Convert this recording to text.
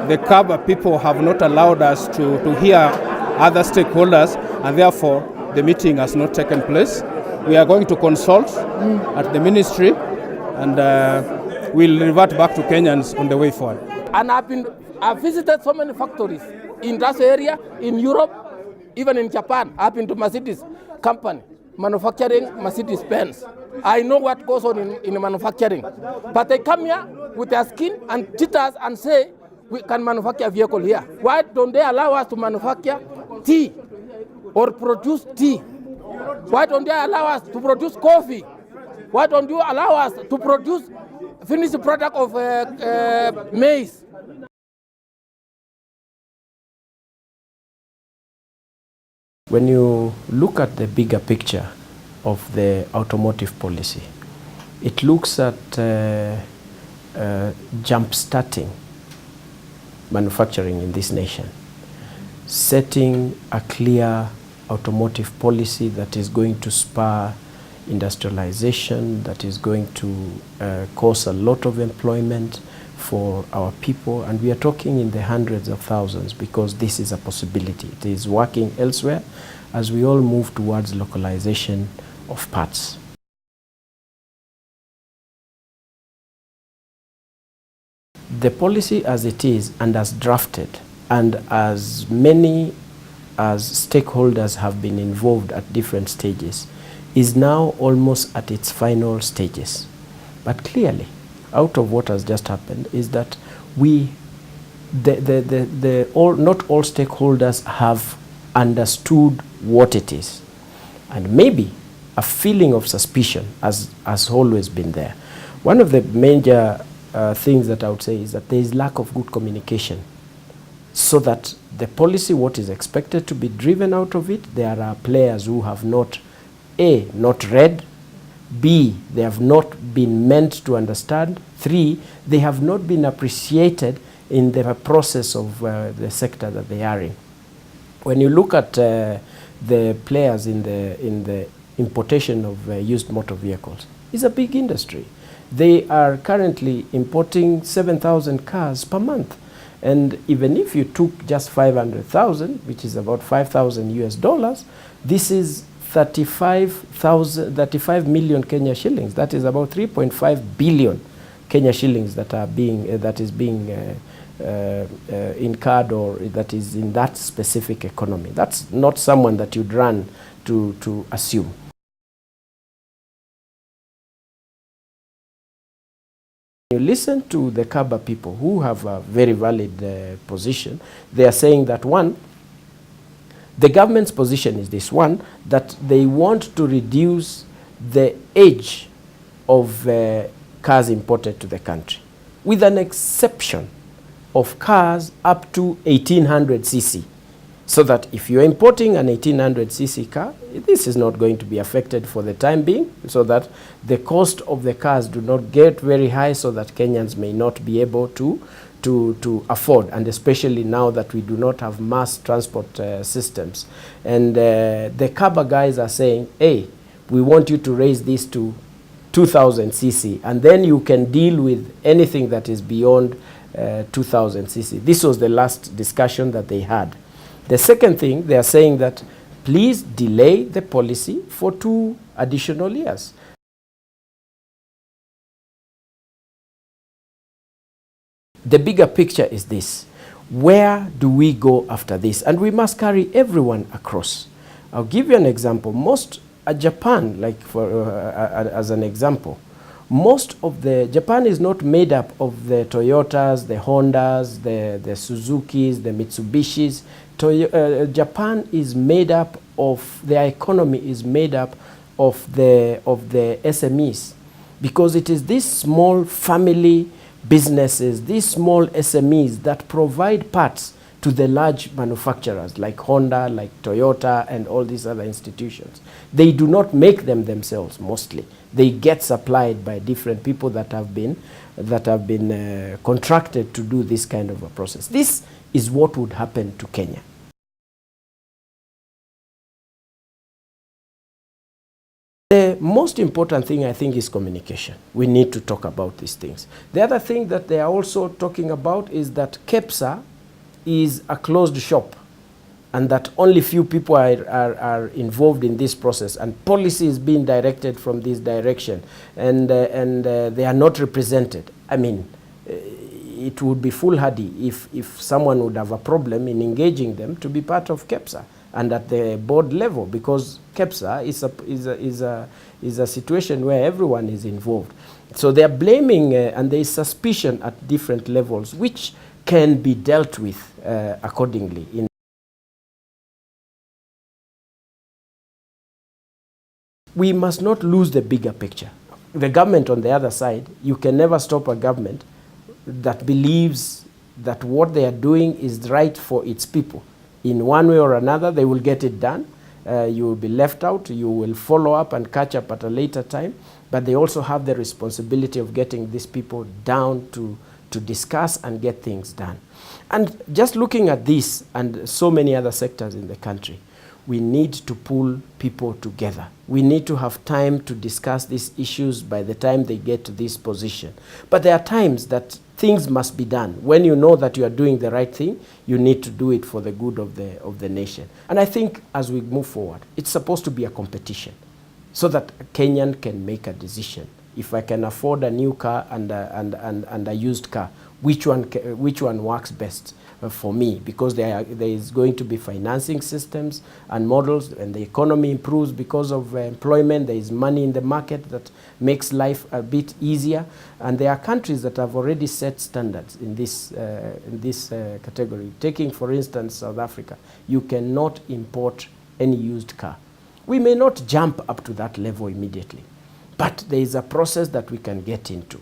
The KABA people have not allowed us to hear other stakeholders, and therefore the meeting has not taken place. We are going to consult at the ministry, and we'll revert back to Kenyans on the way forward. And I've visited so many factories in that area, in Europe, even in Japan. I've been to Mercedes company manufacturing Mercedes-Benz. I know what goes on in manufacturing. But they come here with their skin and cheat us and say, we can manufacture a vehicle here. Why don't they allow us to manufacture tea or produce tea? Why don't they allow us to produce coffee? Why don't you allow us to produce finished product of maize? When you look at the bigger picture of the automotive policy, it looks at jump-starting manufacturing in this nation, setting a clear automotive policy that is going to spur industrialization, that is going to cause a lot of employment for our people, and we are talking in the hundreds of thousands because this is a possibility. It is working elsewhere as we all move towards localization of parts. The policy as it is and as drafted, and as many as stakeholders have been involved at different stages, is now almost at its final stages. But clearly, out of what has just happened is that not all stakeholders have understood what it is. And maybe a feeling of suspicion has always been there. One of the major things that I would say is that there is lack of good communication, so that the policy, what is expected to be driven out of it, there are players who have not, A, not read, B, they have not been meant to understand, 3, they have not been appreciated in the process of the sector that they are in. When you look at the players in the importation of used motor vehicles, it's a big industry. They are currently importing 7,000 cars per month. And even if you took just 500,000, which is about 5,000 US dollars, this is 35 million Kenya shillings. That is about 3.5 billion Kenya shillings that are being incurred, or that is in that specific economy. That's not someone that you'd run to assume. You listen to the KABA people who have a very valid position. They are saying that, one, the government's position is this: one, that they want to reduce the age of cars imported to the country, with an exception of cars up to 1800 cc. So that if you're importing an 1800 cc car, this is not going to be affected for the time being, so that the cost of the cars do not get very high, so that Kenyans may not be able to afford, and especially now that we do not have mass transport systems. And the KABA guys are saying, hey, we want you to raise this to 2000 cc, and then you can deal with anything that is beyond 2000 cc. This was the last discussion that they had. The second thing, they are saying that please delay the policy for 2 additional years. The bigger picture is this: where do we go after this? And we must carry everyone across. I'll give you an example. Japan, like as an example, Japan is not made up of the Toyotas, the Hondas, the Suzukis, the Mitsubishis. Japan is made up of, their economy is made up of the SMEs, because it is these small family businesses, these small SMEs that provide parts to the large manufacturers like Honda, like Toyota, and all these other institutions. They do not make them themselves mostly. They get supplied by different people that have been contracted to do this kind of a process. This is what would happen to Kenya. The most important thing, I think, is communication. We need to talk about these things. The other thing that they are also talking about is that KEPSA is a closed shop, and that only few people are involved in this process, and policy is being directed from this direction, and they are not represented. I mean, it would be foolhardy if someone would have a problem in engaging them to be part of KEPSA and at the board level, because KEPSA is a situation where everyone is involved. So they are blaming, and there is suspicion at different levels, which can be dealt with accordingly. We must not lose the bigger picture. The government on the other side, you can never stop a government that believes that what they are doing is right for its people. In one way or another, they will get it done. You will be left out. You will follow up and catch up at a later time. But they also have the responsibility of getting these people down to discuss and get things done. And just looking at this and so many other sectors in the country, we need to pull people together. We need to have time to discuss these issues by the time they get to this position. But there are times that things must be done. When you know that you are doing the right thing, you need to do it for the good of the nation. And I think as we move forward, it's supposed to be a competition so that a Kenyan can make a decision. If I can afford a new car and a used car, which one works best for me? Because there is going to be financing systems and models, and the economy improves because of employment. There is money in the market that makes life a bit easier, and there are countries that have already set standards in this category. Taking, for instance, South Africa, you cannot import any used car. We may not jump up to that level immediately, but there is a process that we can get into.